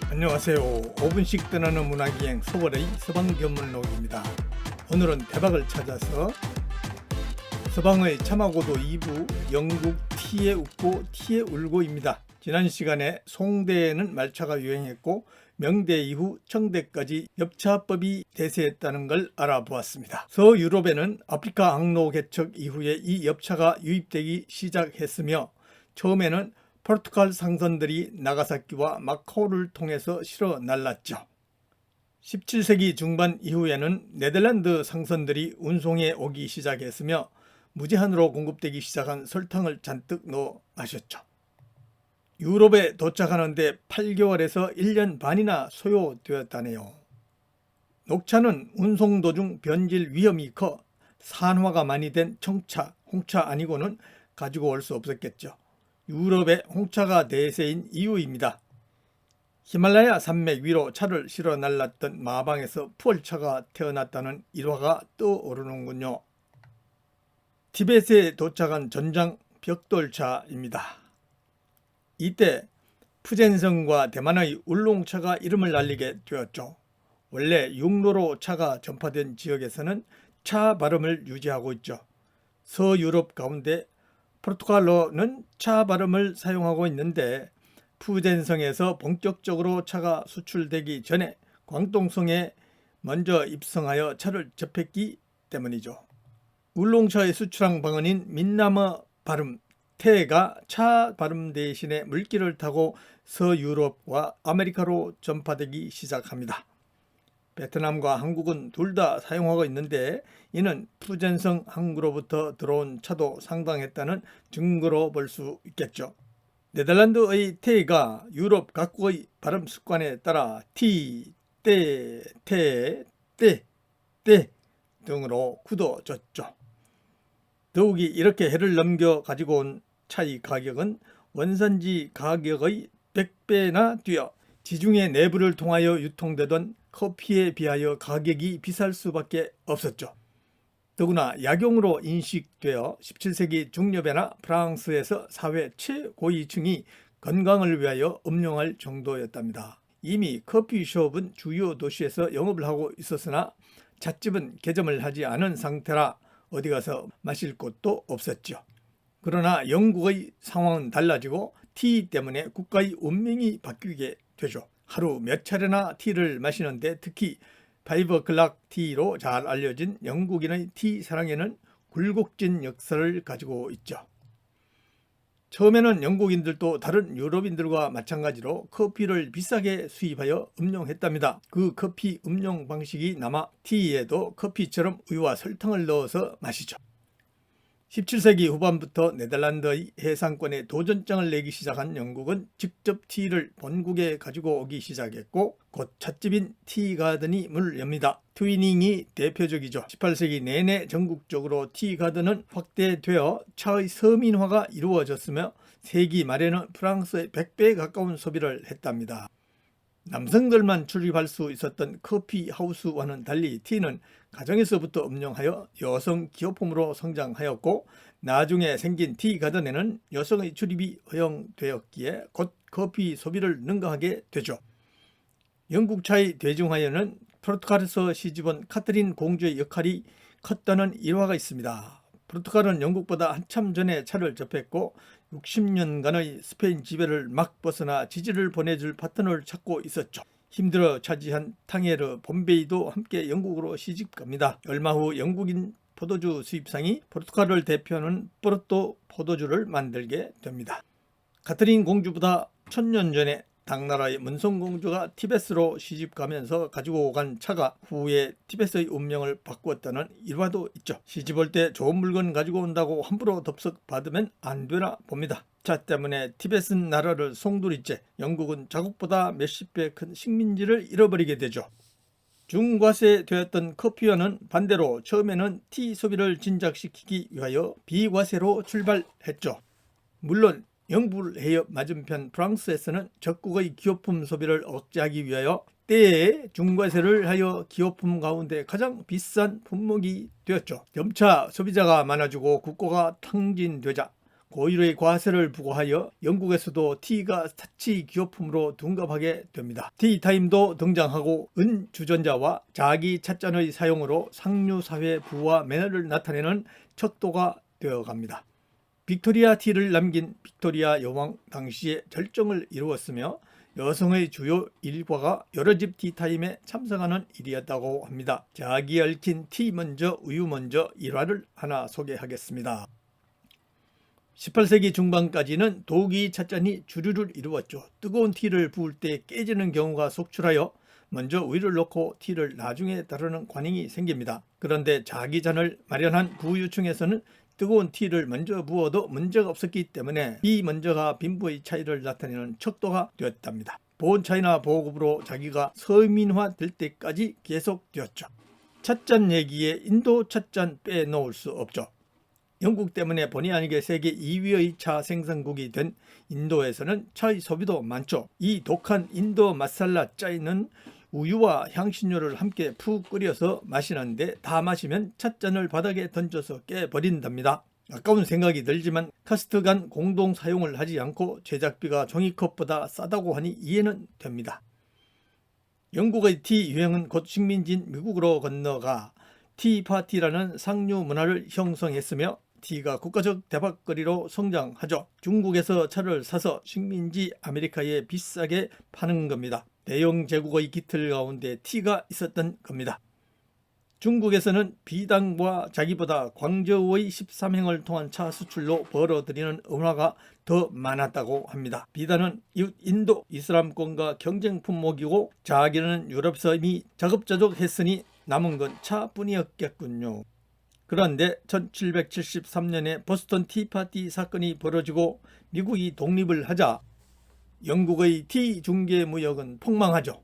안녕하세요. 5분씩 떠나는 문화기행 서울의 서방견문록입니다. 오늘은 대박을 찾아서 서방의 참하고도 2부 영국 티에 웃고 티에 울고입니다. 지난 시간에 송대에는 말차가 유행했고 명대 이후 청대까지 엽차법이 대세했다는 걸 알아보았습니다. 서유럽에는 아프리카 항로 개척 이후에 이 엽차가 유입되기 시작했으며 처음에는 포르투갈 상선들이 나가사키와 마카오를 통해서 실어 날랐죠. 17세기 중반 이후에는 네덜란드 상선들이 운송에 오기 시작했으며 무제한으로 공급되기 시작한 설탕을 잔뜩 넣어 마셨죠. 유럽에 도착하는데 8개월에서 1년 반이나 소요되었다네요. 녹차는 운송 도중 변질 위험이 커 산화가 많이 된 청차, 홍차 아니고는 가지고 올 수 없었겠죠. 유럽의 홍차가 대세인 이유입니다. 히말라야 산맥 위로 차를 실어 날랐던 마방에서 푸얼차가 태어났다는 일화가 떠오르는군요. 티벳에 도착한 전장 벽돌차입니다. 이때 푸젠성과 대만의 울롱차가 이름을 날리게 되었죠. 원래 육로로 차가 전파된 지역에서는 차 발음을 유지하고 있죠. 서유럽 가운데 포르투갈어는 차 발음을 사용하고 있는데 푸젠성에서 본격적으로 차가 수출되기 전에 광동성에 먼저 입성하여 차를 접했기 때문이죠. 울롱차의 수출항 방언인 민남어 발음 태가 차 발음 대신에 물길을 타고 서유럽과 아메리카로 전파되기 시작합니다. 베트남과 한국은 둘 다 사용하고 있는데 이는 푸젠성 항구로부터 들어온 차도 상당했다는 증거로 볼 수 있겠죠. 네덜란드의 테가 유럽 각국의 발음 습관에 따라 티, 때, 테, 때, 때 등으로 굳어졌죠. 더욱이 이렇게 해를 넘겨 가지고 온 차의 가격은 원산지 가격의 100배나 뛰어 지중해 내부를 통하여 유통되던 커피에 비하여 가격이 비쌀 수밖에 없었죠. 더구나 약용으로 인식되어 17세기 중엽에나 프랑스에서 사회 최고위층이 건강을 위하여 음용할 정도였답니다. 이미 커피숍은 주요 도시에서 영업을 하고 있었으나 찻집은 개점을 하지 않은 상태라 어디 가서 마실 곳도 없었죠. 그러나 영국의 상황은 달라지고 티 때문에 국가의 운명이 바뀌게 되죠. 하루 몇 차례나 티를 마시는데 특히 5o'clock 티로 잘 알려진 영국인의 티 사랑에는 굴곡진 역사를 가지고 있죠. 처음에는 영국인들도 다른 유럽인들과 마찬가지로 커피를 비싸게 수입하여 음용했답니다. 그 커피 음용 방식이 남아 티에도 커피처럼 우유와 설탕을 넣어서 마시죠. 17세기 후반부터 네덜란드의 해상권에 도전장을 내기 시작한 영국은 직접 티를 본국에 가지고 오기 시작했고 곧 찻집인 티가든이 문을 엽니다. 트위닝이 대표적이죠. 18세기 내내 전국적으로 티가든은 확대되어 차의 서민화가 이루어졌으며 세기 말에는 프랑스의 100배에 가까운 소비를 했답니다. 남성들만 출입할 수 있었던 커피 하우스와는 달리 티는 가정에서부터 음용하여 여성 기호품으로 성장하였고 나중에 생긴 티 가든에는 여성의 출입이 허용되었기에 곧 커피 소비를 능가하게 되죠. 영국 차의 대중화에는 포르투갈에서 시집온 카트린 공주의 역할이 컸다는 일화가 있습니다. 포르투갈은 영국보다 한참 전에 차를 접했고 60년간의 스페인 지배를 막 벗어나 지지를 보내줄 파트너를 찾고 있었죠. 힘들어 차지한 탕헤르 봄베이도 함께 영국으로 시집갑니다. 얼마 후 영국인 포도주 수입상이 포르투갈을 대표하는 포르토 포도주를 만들게 됩니다. 카트린 공주보다 1000년 전에 당나라의 문성공주가 티베트로 시집가면서 가지고 간 차가 후에 티베트의 운명을 바꾸었다는 일화도 있죠. 시집 올 때 좋은 물건 가지고 온다고 함부로 덥석 받으면 안 되나 봅니다. 차 때문에 티베트는 나라를 송두리째 영국은 자국보다 몇십 배 큰 식민지를 잃어버리게 되죠. 중과세 되었던 커피와는 반대로 처음에는 티 소비를 진작시키기 위하여 비과세로 출발했죠. 물론 영불 해협 맞은편 프랑스에서는 적국의 기호품 소비를 억제하기 위하여 때에 중과세를 하여 기호품 가운데 가장 비싼 품목이 되었죠. 점차 소비자가 많아지고 국고가 탕진되자 고율의 과세를 부과하여 영국에서도 티가 사치 기호품으로 둔갑하게 됩니다. 티타임도 등장하고 은주전자와 자기 찻잔의 사용으로 상류사회 부와 매너를 나타내는 척도가 되어갑니다. 빅토리아 티를 남긴 빅토리아 여왕 당시에 절정을 이루었으며 여성의 주요 일과가 여러 집 티타임에 참석하는 일이었다고 합니다. 자기 얽힌 티 먼저 우유 먼저 일화를 하나 소개하겠습니다. 18세기 중반까지는 도기 찻잔이 주류를 이루었죠. 뜨거운 티를 부을 때 깨지는 경우가 속출하여 먼저 우유를 넣고 티를 나중에 따르는 관행이 생깁니다. 그런데 자기 잔을 마련한 부유층에서는 뜨거운 티를 먼저 부어도 문제가 없었기 때문에 이 먼저가 빈부의 차이를 나타내는 척도가 되었답니다. 보온 차이나 보급으로 자기가 서민화될 때까지 계속되었죠. 찻잔 얘기에 인도 찻잔 빼놓을 수 없죠. 영국 때문에 본의 아니게 세계 2위의 차 생산국이 된 인도에서는 차의 소비도 많죠. 이 독한 인도 마살라 짜이는 우유와 향신료를 함께 푹 끓여서 마시는데 다 마시면 찻잔을 바닥에 던져서 깨버린답니다. 아까운 생각이 들지만 카스트 간 공동 사용을 하지 않고 제작비가 종이컵보다 싸다고 하니 이해는 됩니다. 영국의 티 유행은 곧 식민지인 미국으로 건너가 티파티라는 상류 문화를 형성했으며 티가 국가적 대박거리로 성장하죠. 중국에서 차를 사서 식민지 아메리카에 비싸게 파는 겁니다. 대영 제국의 깃틀 가운데 티가 있었던 겁니다. 중국에서는 비당과 자기보다 광저우의 13행을 통한 차 수출로 벌어들이는 은화가 더 많았다고 합니다. 비단은 이웃 인도 이슬람권과 경쟁 품목이고 자기는 유럽섬이 자급자족했으니 남은 건 차뿐이었겠군요. 그런데 1773년에 보스턴 티파티 사건이 벌어지고 미국이 독립을 하자 영국의 티 중개 무역은 폭망하죠.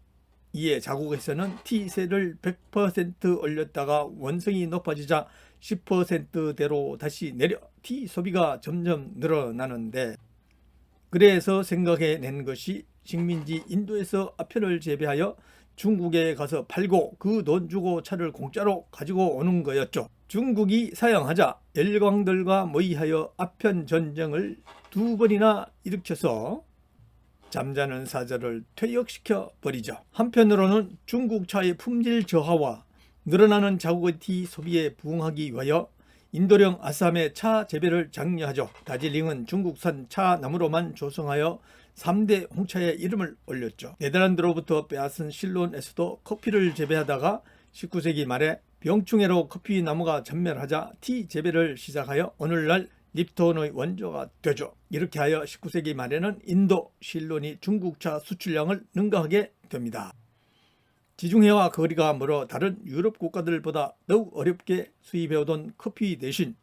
이에 자국에서는 티세를 100% 올렸다가 원성이 높아지자 10%대로 다시 내려 티 소비가 점점 늘어나는데, 그래서 생각해낸 것이 식민지 인도에서 아편을 재배하여 중국에 가서 팔고 그 돈 주고 차를 공짜로 가지고 오는 거였죠. 중국이 사양하자 열광들과 모의하여 아편 전쟁을 2번이나 일으켜서 잠자는 사자를 퇴역시켜 버리죠. 한편으로는 중국 차의 품질 저하와 늘어나는 자국의 티 소비에 부응하기 위하여 인도령 아삼의 차 재배를 장려하죠. 다질링은 중국산 차 나무로만 조성하여 3대 홍차의 이름을 올렸죠. 네덜란드로부터 빼앗은 실론에서도 커피를 재배하다가 19세기 말에 병충해로 커피 나무가 전멸하자 티 재배를 시작하여 오늘날 립톤의 원조가 되죠. 이렇게 하여 19세기 말에는 인도 실론이 중국차 수출량을 능가하게 됩니다. 지중해와 거리가 멀어 다른 유럽 국가들보다 더욱 어렵게 수입해오던 커피 대신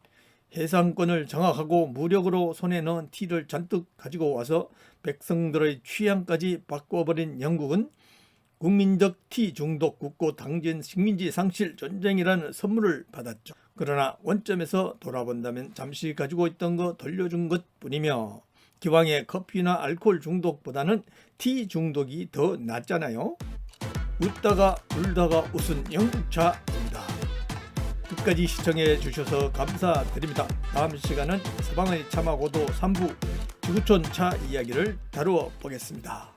해상권을 장악하고 무력으로 손에 넣은 티를 잔뜩 가지고 와서 백성들의 취향까지 바꿔버린 영국은 국민적 티 중독 국고 당진 식민지 상실 전쟁이라는 선물을 받았죠. 그러나 원점에서 돌아본다면 잠시 가지고 있던 거 돌려준 것뿐이며 기왕의 커피나 알코올 중독보다는 티 중독이 더 낫잖아요. 웃다가 울다가 웃은 영국차입니다. 끝까지 시청해 주셔서 감사드립니다. 다음 시간은 서방의 참하고도 3부 지구촌 차 이야기를 다루어 보겠습니다.